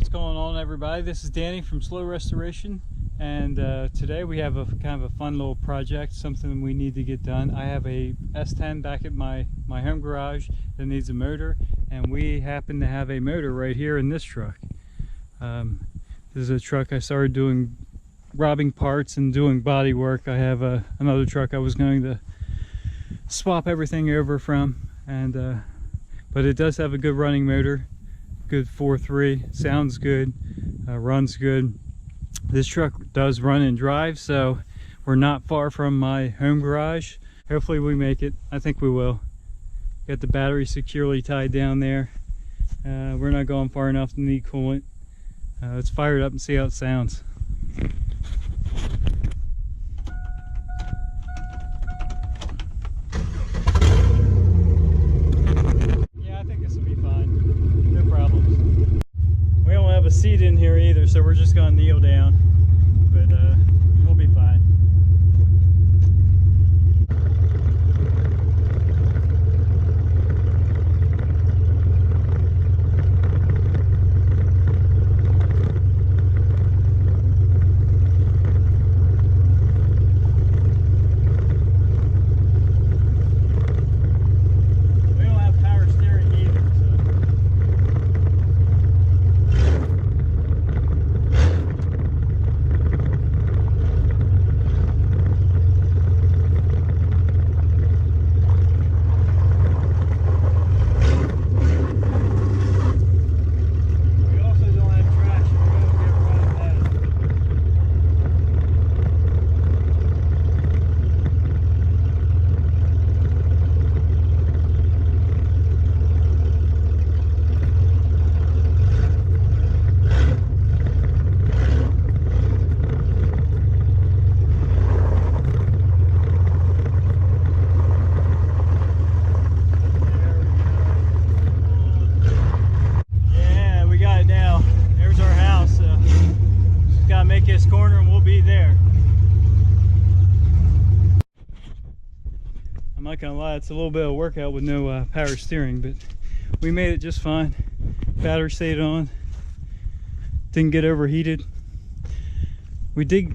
What's going on, everybody? This is Danny from Slow Restoration, and today we have a kind of a fun little project, something we need to get done. I have a S10 back at my home garage that needs a motor, and we happen to have a motor right here in this truck. This is a truck I started doing robbing parts and doing body work. I have another truck I was going to swap everything over from, and but it does have a good running motor. Good 4.3, sounds good, runs good. This truck does run and drive, so we're not far from my home garage. Hopefully we make it. I think we will. Got the battery securely tied down there. We're not going far enough to need coolant. Let's fire it up and see how it sounds. Seat in here either, so we're just gonna kneel down, but we'll be fine. This corner and we'll be there. I'm not gonna lie, it's a little bit of a workout with no power steering, but we made it just fine. Battery stayed on, didn't get overheated. We did,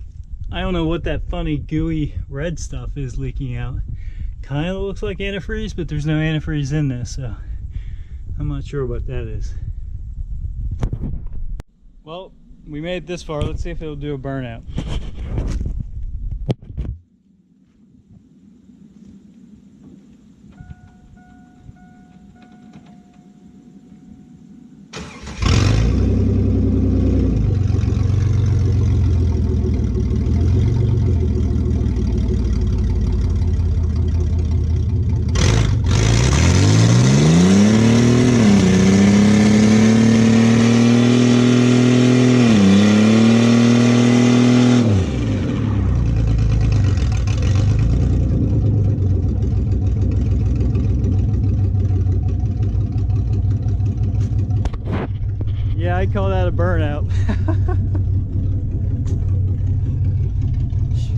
I don't know what that funny gooey red stuff is leaking out. Kind of looks like antifreeze, but there's no antifreeze in this, so I'm not sure what that is. Well, we made it this far. Let's see if it'll do a burnout. Yeah, I'd call that a burnout.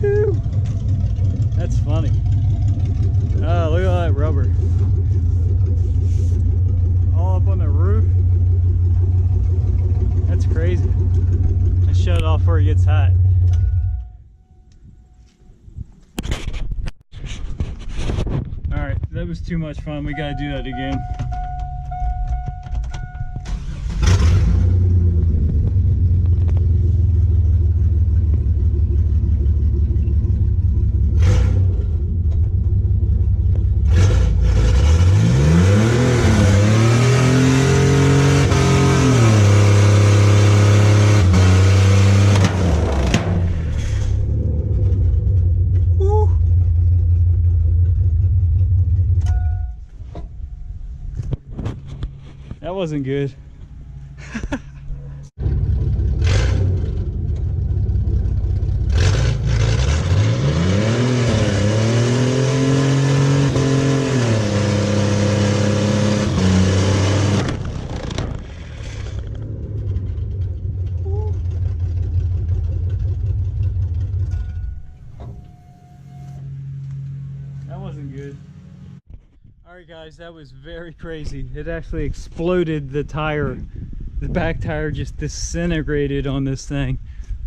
Shoo. That's funny. Oh, look at all that rubber. All up on the roof. That's crazy. I shut it off before it gets hot. Alright, that was too much fun. We gotta do that again. That wasn't good. That wasn't good. Alright guys, that was very crazy. It actually exploded the tire The back tire just disintegrated on this thing.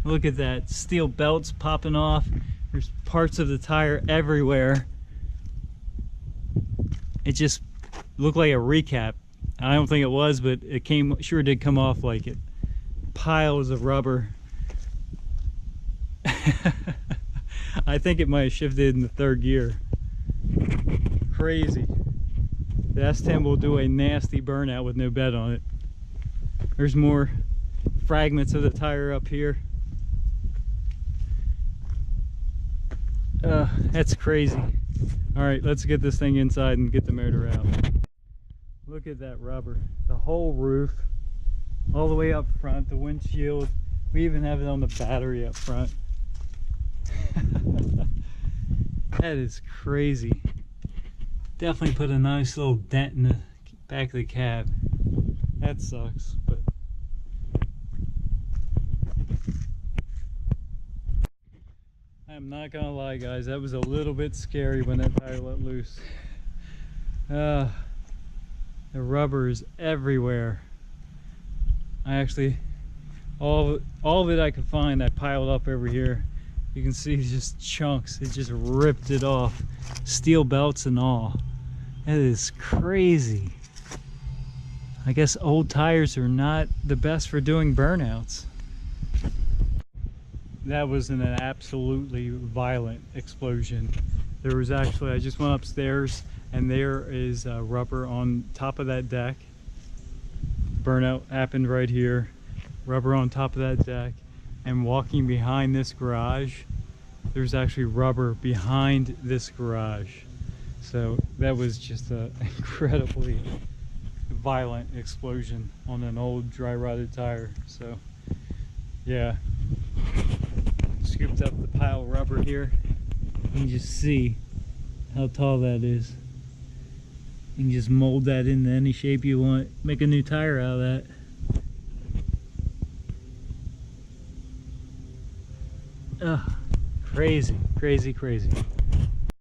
Look at that, steel belts popping off. There's parts of the tire everywhere. It just looked like a recap. I don't think it was, but it sure did come off like it. Piles of rubber. I think it might have shifted in the third gear. Crazy. The S10 will do a nasty burnout with no bed on it. There's more fragments of the tire up here. That's crazy. All right, let's get this thing inside and get the motor out. Look at that rubber. The whole roof, all the way up front, the windshield. We even have it on the battery up front. That is crazy. Definitely put a nice little dent in the back of the cab. That sucks, but I'm not gonna lie, guys, that was a little bit scary when that tire let loose. The rubber is everywhere. I actually, all of it I could find, I piled up over here. You can see just chunks. It just ripped it off, steel belts and all. That is crazy. I guess old tires are not the best for doing burnouts. That was an absolutely violent explosion. There was actually, I just went upstairs and there is rubber on top of that deck. Burnout happened right here. Rubber on top of that deck. And walking behind this garage, there's actually rubber behind this garage. So that was just an incredibly violent explosion on an old dry rotted tire. So yeah, scooped up the pile of rubber here. You can just see how tall that is. You can just mold that into any shape you want. Make a new tire out of that. Ugh, crazy, crazy, crazy.